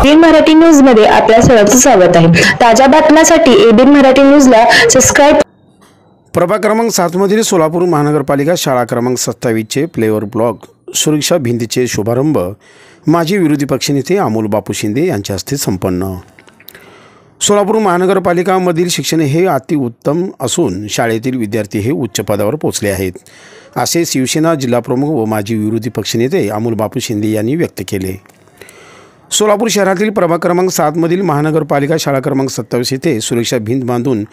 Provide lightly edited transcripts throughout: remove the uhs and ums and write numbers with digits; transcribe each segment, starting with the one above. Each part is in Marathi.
एबीएन मराठी न्यूज मध्ये आपल्या सर्वांचं स्वागत आहे। ताज्या बातम्यांसाठी एबीएन मराठी न्यूजला सबस्क्राइब। प्रभाग क्रमांक 7 मधील सोलापूर महानगरपालिका शाळा क्रमांक 27 चे प्लेवर ब्लॉक सुरक्षा भिंतीचे शुभारंभ माजी विरोधी पक्षनेते अमोल बापू शिंदे यांच्या हस्ते संपन्न। सोलापूर महानगरपालिकामधील शिक्षण हे अतिउत्तम असून शाळेतील विद्यार्थी हे उच्च पदावर पोहोचले आहेत, असे शिवसेना जिल्हाप्रमुख व माजी विरोधी पक्षनेते अमोल बापू शिंदे यांनी व्यक्त केले। सोलापूर शहरातील प्रभाग क्रमांक 7 मधील महानगरपालिका शाळा क्रमांक 27 येथे सुरक्षा भिंत बांधून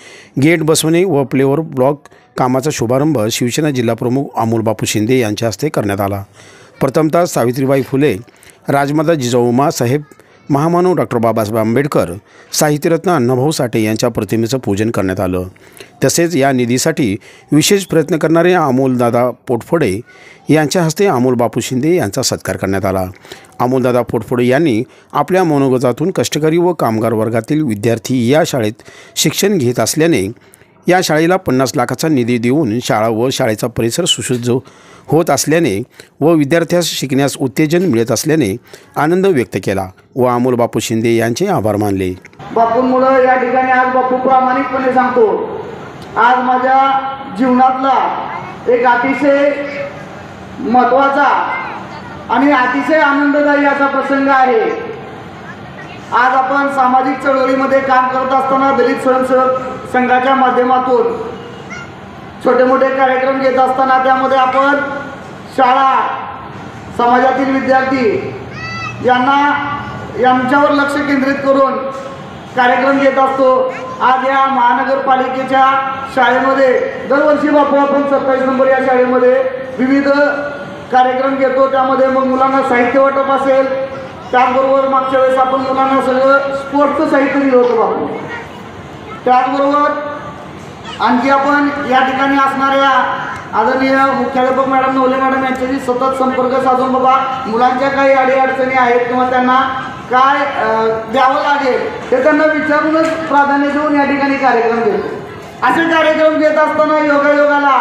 गेट बसवणे व प्लेवर ब्लॉक कामाचा शुभारंभ शिवसेना जिल्हाप्रमुख अमोल बापू शिंदे यांच्या हस्ते करण्यात आला। प्रथमतः सावित्रीबाई फुले, राजमाता जिजाऊ साहेब, महामानव डॉक्टर बाबासाहेब आंबेडकर, साहित्यरत्न अण्णाभाऊ साठे यांच्या प्रतिमेचं पूजन करण्यात आलं। तसेच या निधीसाठी विशेष प्रयत्न करणारे अमोलदादा पोटफोडे यांच्या हस्ते अमोल बापू शिंदे यांचा सत्कार करण्यात आला। अमोलदादा पोटफोडे यांनी आपल्या मनोगतातून कष्टकरी व कामगार वर्गातील विद्यार्थी या शाळेत शिक्षण घेत असल्याने या शाळेला 50 लाखाचा निधी देऊन शाळा व शाळेचा परिसर सुसज्ज होत असल्याने व विद्यार्थ्यास शिकण्यास उत्तेजन मिळत असल्याने आनंद व्यक्त केला व अमोल बापू शिंदे यांचे आभार मानले। बापूंमुळे या ठिकाणी आज बापू प्रामाणिकपणे सांगतो, आज माझ्या जीवनातला एक अतिशय महत्त्वाचा आणि अतिशय आनंददायी असा प्रसंग आहे। आज आपण सामाजिक चळवळीमध्ये काम करत असताना दलित स्वयंसेवक संघाच्या माध्यमातून छोटे मोठे कार्यक्रम घेत असताना त्यामध्ये आपण शाळा, समाजातील विद्यार्थी यांच्यावर लक्ष केंद्रित करून कार्यक्रम घेत असतो। आज या महानगरपालिकेच्या शाळेमध्ये दरवर्षी बापू आपण 27 नंबर या शाळेमध्ये विविध कार्यक्रम घेतो। त्यामध्ये मग मुलांना साहित्य वाटप असेल, त्याचबरोबर मागच्या वेळेस आपण मुलांना सगळं स्पोर्ट्सचं साहित्य दिलं होतं बापू। त्याचबरोबर आणखी आपण या ठिकाणी असणाऱ्या आदरणीय मुख्याध्यापक मॅडम नवले मॅडम यांच्याशी सतत संपर्क साधून बाबा मुलांच्या काही अडीअडचणी आहेत किंवा त्यांना काय द्यावं लागेल ते त्यांना विचारूनच प्राधान्य देऊन या ठिकाणी कार्यक्रम घेतो। असे कार्यक्रम घेत असताना योगायोगाला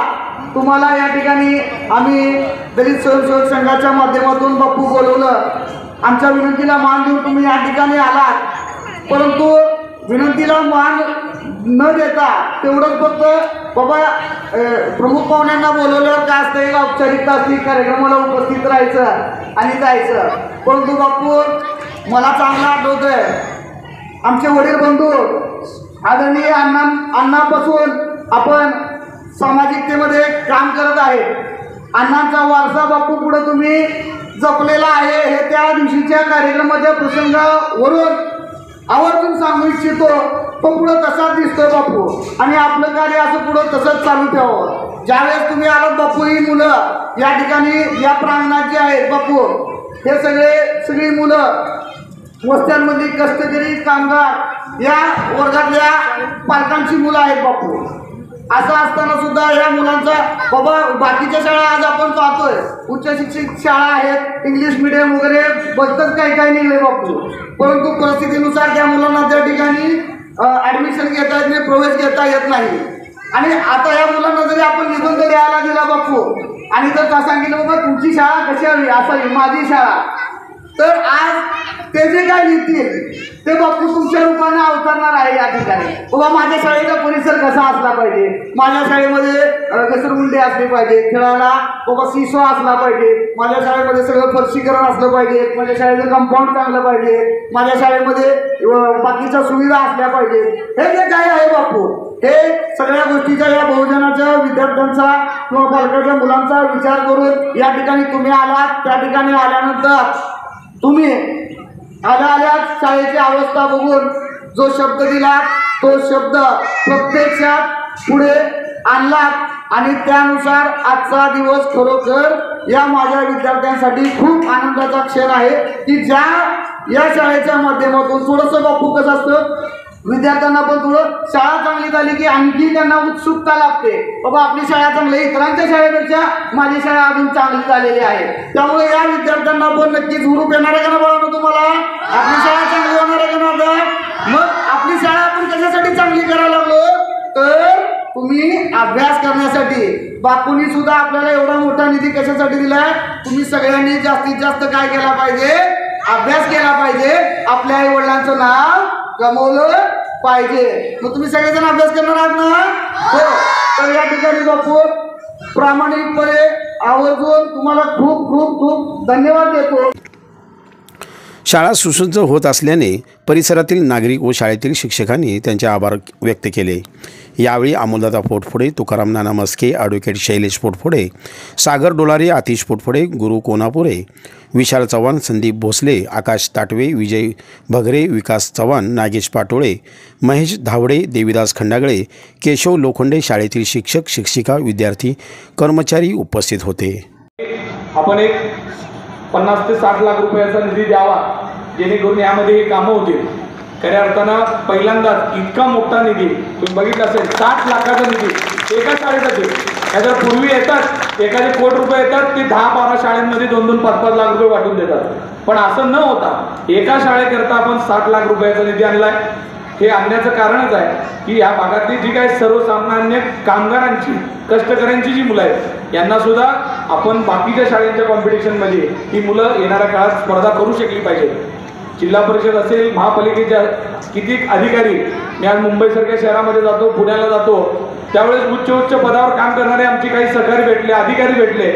तुम्हाला या ठिकाणी आम्ही दलित स्वयंसेवक संघाच्या माध्यमातून बापू बोलवलं। आमच्या विनंतीला मान देऊन तुम्ही या ठिकाणी आलात, परंतु विनंतीला मान न देता तेवढंच फक्त बाबा प्रमुख पाहुण्यांना बोलवल्यावर काय असतं, एक औपचारिकता असते, कार्यक्रमाला उपस्थित राहायचं आणि जायचं। परंतु बापू मला चांगलं आठवतंय, आमचे वडील बंधू आदरणीय अण्णापासून आपण सामाजिकतेमध्ये काम करत आहे। अण्णांचा वारसा बापू पुढे तुम्ही जपलेला आहे हे त्या दिवशीच्या कार्यक्रमाच्या प्रसंगावरून आवर्जून सांगू इच्छितो। तो पुढे तसाच दिसतोय बापू आणि आपलं कार्य असं पुढे तसंच चालू ठेवावं। ज्यावेळेस तुम्ही आलात बापू, ही मुलं या ठिकाणी या प्रांगणात जी आहेत बापू, हे सगळी मुलं वस्त्यांमधली कष्टकरी कामगार या वर्गातल्या पालकांची मुलं आहेत बापू। असं असताना सुद्धा या मुलांचा बाबा बाकीच्या शाळा आज आपण पाहतोय उच्च शिक्षित शाळा आहेत, इंग्लिश मिडियम वगैरे बघतच काही निघले बापू, परंतु परिस्थितीनुसार त्या मुलांना त्या ठिकाणी ॲडमिशन घेता येत नाही, प्रवेश घेता येत नाही। आणि आता या मुलांना जरी आपण निबंध लिहायला दिला बापू आणि जर का सांगितलं बाबा तुमची शाळा कशी हवी असावी, माझी शाळा, तर आज ते जे काय लिहितील ते बापू तुमच्या रूपाने अवतरणार आहे या ठिकाणी। बाबा माझ्या शाळेचा परिसर कसा असला पाहिजे, माझ्या शाळेमध्ये घसरगुंडी असली पाहिजे, खेळायला बाबा सीसो असला पाहिजे, माझ्या शाळेमध्ये सगळं फरशीकरण असलं पाहिजे, माझ्या शाळेचं कंपाऊंड चांगलं पाहिजे, माझ्या शाळेमध्ये बाकीच्या सुविधा असल्या पाहिजे। हे जे काय आहे बापू, हे सगळ्या गोष्टीचा या बहुजनाच्या विद्यार्थ्यांचा किंवा पालकांच्या मुलांचा विचार करून या ठिकाणी तुम्ही आलात। त्या ठिकाणी आल्यानंतर तुम्ही आल्या शाळेची अवस्था बघून जो शब्द दिला तो शब्द प्रत्यक्षात पुढे आणलात आणि त्यानुसार आजचा दिवस खरोखर या माझ्या विद्यार्थ्यांसाठी खूप आनंदाचा क्षण आहे की या शाळेच्या माध्यमातून थोडंसं बापू कसं असतं, विद्यार्थ्यांना पण थोडं शाळा चांगली झाली की आणखी त्यांना उत्सुकता लागते, बाबा आपली शाळा चांगली, इतरांच्या शाळेपेक्षा माझी शाळा अजून चांगली झालेली आहे। त्यामुळे या विद्यार्थ्यांना पण नक्कीच हुरूप येणार आहे का ना बाळांनो, तुम्हाला आपली शाळा चांगली होणार आहे का ना। मग आपली शाळा आपण कशासाठी चांगली करायला लागलो, तर तुम्ही अभ्यास करण्यासाठी। बापूंनी सुद्धा आपल्याला एवढा मोठा निधी कशासाठी दिलाय, तुम्ही सगळ्यांनी जास्तीत जास्त काय केला पाहिजे, अभ्यास केला पाहिजे, आपल्या आई वडिलांचं नाव कमवलं पाहिजे. मग तुम्ही सगळेजण अभ्यास करणार आहात ना? हो. तर या ठिकाणी बापू प्रामाणिकपणे आवर्जून तुम्हाला खूप खूप खूप धन्यवाद देतो. शाळा सुसज्ज होत असल्याने परिसरातील नागरिक व शाळेतील शिक्षकांनी त्यांचे आभार व्यक्त केले. यावेळी अमोलदादा पोटफोडे, तुकाराम नाना मस्के, ॲडव्होकेट शैलेश पोटफोडे, सागर डोलारे, आतिश पोटफोडे, गुरु कोनापुरे, विशाल चव्हाण, संदीप भोसले, आकाश ताटवे, विजय भगरे, विकास चव्हाण, नागेश पाटोळे, महेश धावडे, देवीदास खंडागळे, केशव लोखंडे, शाळेतील शिक्षक, शिक्षिका, विद्यार्थी, कर्मचारी उपस्थित होते. आपण एक 50 ते 60 लाख रुपयाचा निधी द्यावा, जेणेकरून यामध्ये हे कामं होतील. खऱ्या अर्थानं पहिल्यांदाच इतका मोठा निधी तुम्ही बघितला असेल, 60 लाखाचा निधी एका शाळेसाठी. त्याच्या पूर्वी येतात एखादे कोटी रुपये येतात, ते 10-12 शाळांमध्ये 2-2, 5-5 लाख रुपये वाटून देतात. पण असं न होता एका शाळेकरता आपण 60 लाख रुपयाचा निधी आणलाय. हे आणण्याचं कारणच आहे की या भागातली जी काही सर्वसामान्य कामगारांची, कष्टकऱ्यांची जी मुलं आहेत, यांना सुद्धा आपण बाकीच्या शाळेच्या कॉम्पिटिशनमध्ये ही मुलं येणाऱ्या काळात स्पर्धा करू शकली पाहिजे. जिल्हा परिषद असेल, महापालिकेच्या किती अधिकारी, मी आज मुंबईसारख्या शहरामध्ये जातो, पुण्याला जातो, त्यावेळेस उच्च पदावर काम करणारे आमचे काही सहकारी भेटले, अधिकारी भेटले,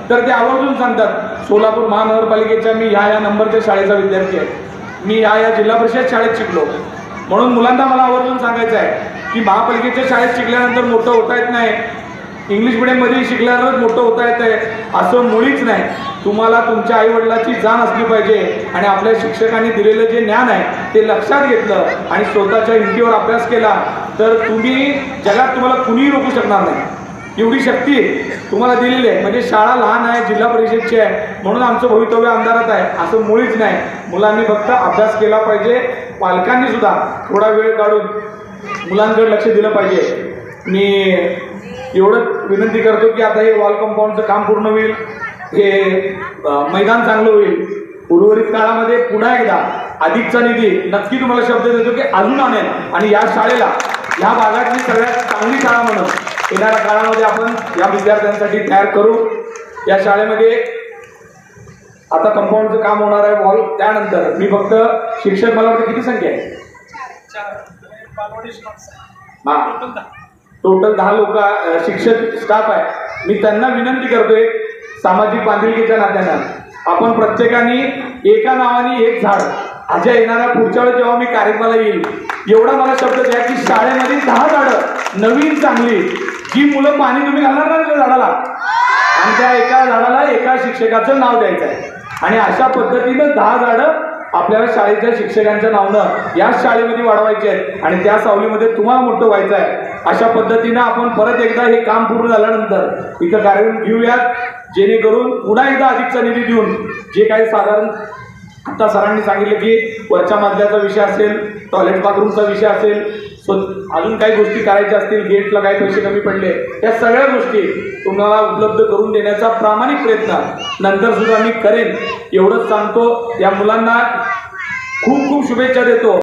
तर ते आवर्जून सांगतात, सोलापूर महानगरपालिकेच्या मी ह्या नंबरच्या शाळेचा विद्यार्थी आहे, मी ह्या जिल्हा परिषद शाळेत शिकलो. म्हणून मुलांना मला आवर्जून सांगायचं आहे की महापालिकेच्या शाळेत शिकल्यानंतर मोठं होता येत नाही, इंग्लिश मिडियममध्ये शिकल्यानंतर मोठं होता येत आहे असं मुळीच नाही. तुम्हाला तुमच्या आईवडिलाची जाण असली पाहिजे आणि आपल्या शिक्षकांनी दिलेलं जे ज्ञान आहे ते लक्षात घेतलं आणि स्वतःच्या हिमतीवर अभ्यास केला तर तुम्ही जगात तुम्हाला कुणीही रोखू शकणार नाही. एवढी शक्ती तुम्हाला दिलेली आहे. म्हणजे शाळा लहान आहे, जिल्हा परिषदची आहे म्हणून आमचं भवितव्य अंधारात आहे असं मुळीच नाही. मुलांनी फक्त अभ्यास केला पाहिजे. पालकांनी सुद्धा थोडा वेळ काढून मुलांकडे लक्ष दिलं पाहिजे. मी एवढं विनंती करतो की आता हे वॉल कंपाऊंडचं काम पूर्ण होईल, हे मैदान चांगलं होईल. उर्वरित काळामध्ये पुन्हा एकदा अधिकचा निधी नक्की तुम्हाला शब्द देतो की अजून आणेल आणि या शाळेला, या भागातली सगळ्यात चांगली शाळा म्हणून येणाऱ्या काळामध्ये आपण या विद्यार्थ्यांसाठी तयार करू. या शाळेमध्ये आता कंपाऊंडचं काम होणार आहे, वॉल. त्यानंतर मी फक्त शिक्षक, मला वाटतं किती संख्या आहे? टोटल 10 लोक शिक्षक स्टाफ आहे. मी त्यांना विनंती करतोय सामाजिक बांधिलकीच्या नात्यानं आपण प्रत्येकाने एका नावाने एक झाड, आजच्या येणाऱ्या पुढच्या वेळेस जेव्हा मी कार्यक्रमाला येईल एवढा मला शब्द द्या की शाळेमध्ये 10 झाडं नवीन चांगली, जी मुलं पाणी तुम्ही घालणार ना त्या झाडाला, आणि त्या एका झाडाला एका शिक्षकाचं नाव द्यायचं आहे. आणि अशा पद्धतीनं 10 झाडं आपल्याला शाळेच्या शिक्षकांच्या नावानं या शाळेमध्ये वाढवायचे आहेत आणि त्या सावलीमध्ये तुम्हाला मोठं व्हायचं आहे. अशा पद्धतीनं आपण परत एकदा हे काम पूर्ण झाल्यानंतर इथं कार्यक्रम घेऊयात, जेणेकरून पुन्हा एकदा अधिकचा निधी देऊन जे काही साधारण आता सरांनी सांगितलं की वरच्या मजल्याचा विषय असेल, टॉयलेट बाथरूमचा विषय असेल, अजून काही गोष्टी करायच्या असतील, गेटला काही पैसे कमी पडले, या सगळ्या गोष्टी तुम्हाला उपलब्ध करून देण्याचा प्रामाणिक प्रयत्न नंतर सुद्धा मी करेन एवढंच सांगतो. या मुलांना खूप खूप शुभेच्छा देतो.